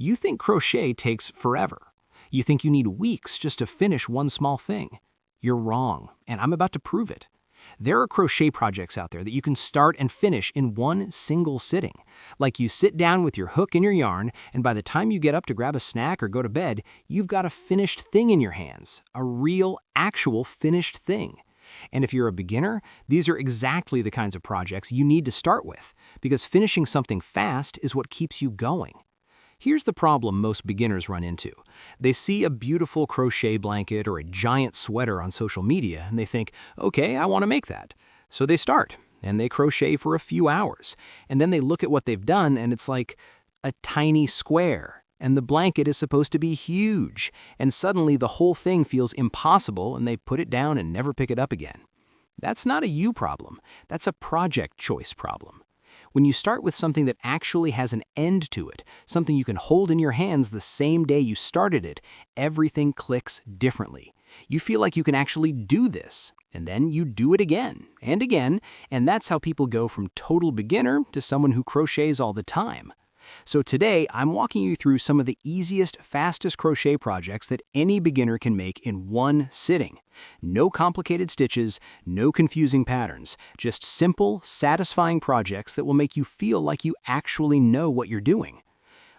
You think crochet takes forever. You think you need weeks just to finish one small thing. You're wrong, and I'm about to prove it. There are crochet projects out there that you can start and finish in one single sitting. Like you sit down with your hook and your yarn, and by the time you get up to grab a snack or go to bed, you've got a finished thing in your hands. A real, actual finished thing. And if you're a beginner, these are exactly the kinds of projects you need to start with, because finishing something fast is what keeps you going. Here's the problem most beginners run into. They see a beautiful crochet blanket or a giant sweater on social media and they think, okay, I want to make that. So they start and they crochet for a few hours. And then they look at what they've done and it's like a tiny square. And the blanket is supposed to be huge. And suddenly the whole thing feels impossible and they put it down and never pick it up again. That's not a you problem. That's a project choice problem. When you start with something that actually has an end to it, something you can hold in your hands the same day you started it, everything clicks differently. You feel like you can actually do this, and then you do it again, and that's how people go from total beginner to someone who crochets all the time. So today, I'm walking you through some of the easiest, fastest crochet projects that any beginner can make in one sitting. No complicated stitches, no confusing patterns, just simple, satisfying projects that will make you feel like you actually know what you're doing.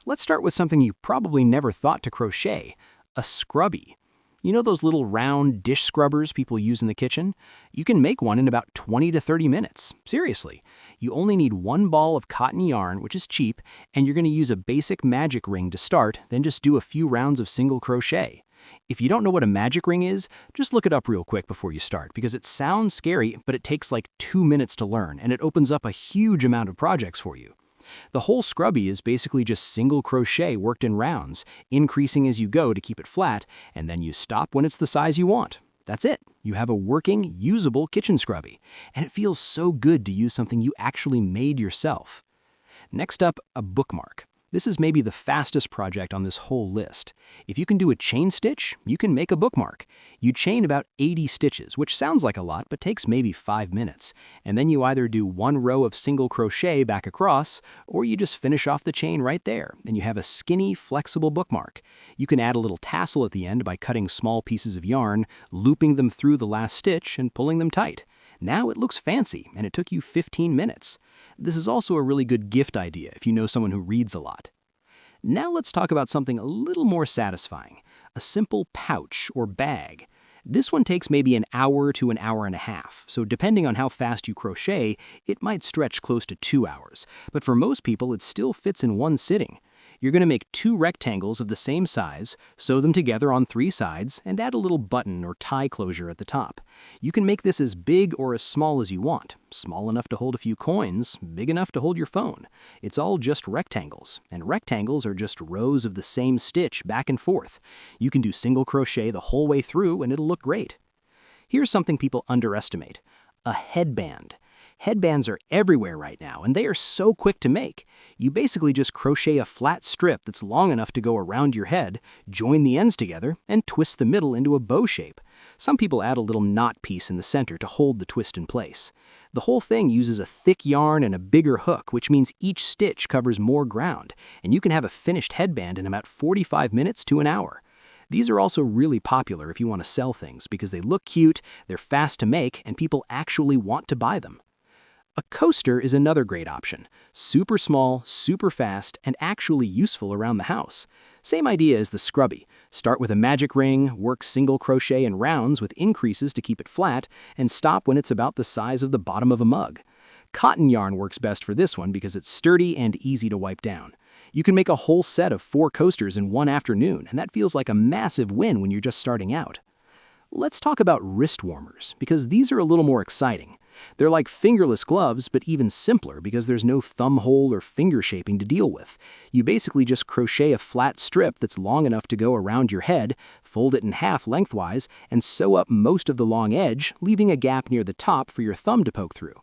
Let's start with something you probably never thought to crochet, a scrubby. You know those little round dish scrubbers people use in the kitchen? You can make one in about 20 to 30 minutes. Seriously. You only need one ball of cotton yarn, which is cheap, and you're going to use a basic magic ring to start, then just do a few rounds of single crochet. If you don't know what a magic ring is, just look it up real quick before you start, because it sounds scary, but it takes like 2 minutes to learn, and it opens up a huge amount of projects for you. The whole scrubby is basically just single crochet worked in rounds, increasing as you go to keep it flat, and then you stop when it's the size you want. That's it. You have a working, usable kitchen scrubby, and it feels so good to use something you actually made yourself. Next up, a bookmark. This is maybe the fastest project on this whole list. If you can do a chain stitch, you can make a bookmark. You chain about 80 stitches, which sounds like a lot, but takes maybe 5 minutes. And then you either do one row of single crochet back across, or you just finish off the chain right there, and you have a skinny, flexible bookmark. You can add a little tassel at the end by cutting small pieces of yarn, looping them through the last stitch, and pulling them tight. Now it looks fancy, and it took you 15 minutes. This is also a really good gift idea if you know someone who reads a lot. Now let's talk about something a little more satisfying, a simple pouch or bag. This one takes maybe an hour to an hour and a half, so depending on how fast you crochet, it might stretch close to 2 hours, but for most people it still fits in one sitting. You're going to make 2 rectangles of the same size, sew them together on 3 sides, and add a little button or tie closure at the top. You can make this as big or as small as you want. Small enough to hold a few coins, big enough to hold your phone. It's all just rectangles, and rectangles are just rows of the same stitch back and forth. You can do single crochet the whole way through and it'll look great. Here's something people underestimate: a headband. Headbands are everywhere right now, and they are so quick to make. You basically just crochet a flat strip that's long enough to go around your head, join the ends together, and twist the middle into a bow shape. Some people add a little knot piece in the center to hold the twist in place. The whole thing uses a thick yarn and a bigger hook, which means each stitch covers more ground, and you can have a finished headband in about 45 minutes to an hour. These are also really popular if you want to sell things because they look cute, they're fast to make, and people actually want to buy them. A coaster is another great option. Super small, super fast, and actually useful around the house. Same idea as the scrubby. Start with a magic ring, work single crochet in rounds with increases to keep it flat, and stop when it's about the size of the bottom of a mug. Cotton yarn works best for this one because it's sturdy and easy to wipe down. You can make a whole set of 4 coasters in one afternoon, and that feels like a massive win when you're just starting out. Let's talk about wrist warmers, because these are a little more exciting. They're like fingerless gloves, but even simpler because there's no thumb hole or finger shaping to deal with. You basically just crochet a flat strip that's long enough to go around your head, fold it in half lengthwise, and sew up most of the long edge, leaving a gap near the top for your thumb to poke through.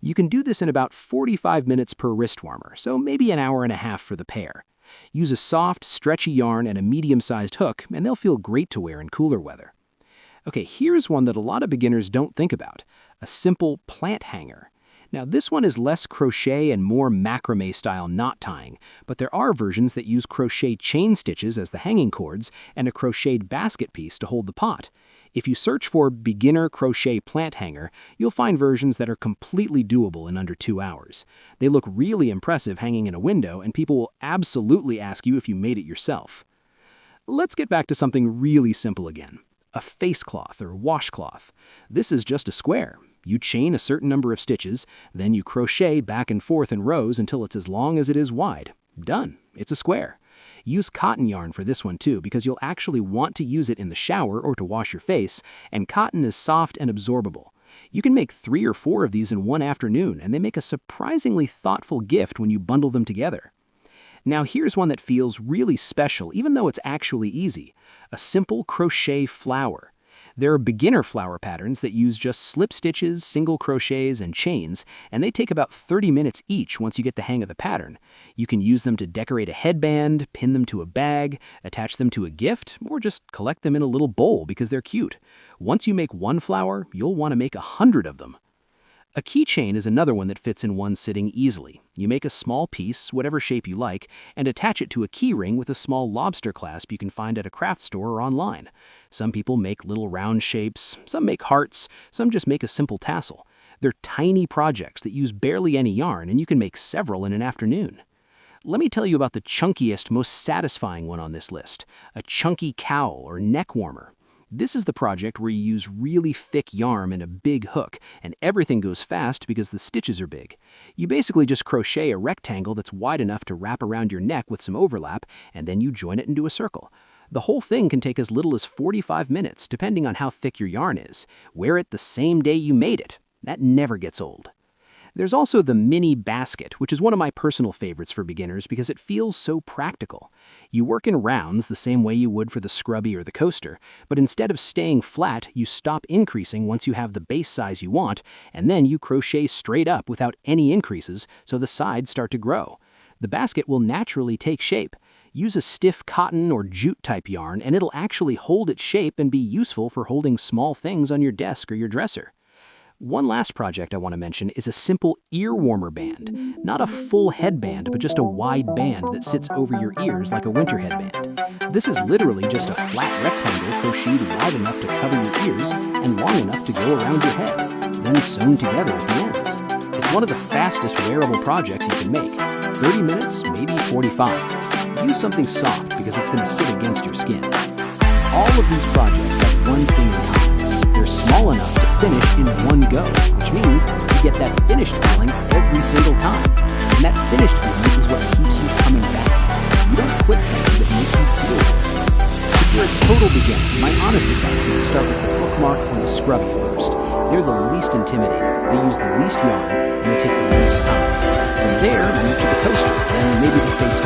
You can do this in about 45 minutes per wrist warmer, so maybe an hour and a half for the pair. Use a soft, stretchy yarn and a medium-sized hook, and they'll feel great to wear in cooler weather. Okay, here's one that a lot of beginners don't think about: a simple plant hanger. Now, this one is less crochet and more macrame-style knot tying, but there are versions that use crochet chain stitches as the hanging cords and a crocheted basket piece to hold the pot. If you search for beginner crochet plant hanger, you'll find versions that are completely doable in under 2 hours. They look really impressive hanging in a window, and people will absolutely ask you if you made it yourself. Let's get back to something really simple again. A face cloth or washcloth. This is just a square. You chain a certain number of stitches, then you crochet back and forth in rows until it's as long as it is wide. Done. It's a square. Use cotton yarn for this one too, because you'll actually want to use it in the shower or to wash your face, and cotton is soft and absorbable. You can make 3 or 4 of these in one afternoon, and they make a surprisingly thoughtful gift when you bundle them together. Now here's one that feels really special, even though it's actually easy. A simple crochet flower. There are beginner flower patterns that use just slip stitches, single crochets, and chains, and they take about 30 minutes each once you get the hang of the pattern. You can use them to decorate a headband, pin them to a bag, attach them to a gift, or just collect them in a little bowl because they're cute. Once you make one flower, you'll want to make 100 of them. A keychain is another one that fits in one sitting easily. You make a small piece, whatever shape you like, and attach it to a key ring with a small lobster clasp you can find at a craft store or online. Some people make little round shapes, some make hearts, some just make a simple tassel. They're tiny projects that use barely any yarn, and you can make several in an afternoon. Let me tell you about the chunkiest, most satisfying one on this list, a chunky cowl or neck warmer. This is the project where you use really thick yarn and a big hook, and everything goes fast because the stitches are big. You basically just crochet a rectangle that's wide enough to wrap around your neck with some overlap, and then you join it into a circle. The whole thing can take as little as 45 minutes, depending on how thick your yarn is. Wear it the same day you made it. That never gets old. There's also the mini basket, which is one of my personal favorites for beginners because it feels so practical. You work in rounds the same way you would for the Scrubby or the coaster, but instead of staying flat, you stop increasing once you have the base size you want, and then you crochet straight up without any increases so the sides start to grow. The basket will naturally take shape. Use a stiff cotton or jute type yarn, and it'll actually hold its shape and be useful for holding small things on your desk or your dresser. One last project I want to mention is a simple ear warmer band. Not a full headband, but just a wide band that sits over your ears like a winter headband. This is literally just a flat rectangle crocheted wide enough to cover your ears and long enough to go around your head, then sewn together at the ends. It's one of the fastest wearable projects you can make. 30 minutes, maybe 45. Use something soft because it's going to sit against your skin. All of these projects have one thing in common. They're small enough to finish in one go, which means you get that finished feeling every single time. And that finished feeling is what keeps you coming back. You don't quit something that makes you feel good. If you're a total beginner, my honest advice is to start with the Bookmark or the Scrubby first. They're the least intimidating, they use the least yarn, and they take the least time. From there, move to the coaster, and maybe the face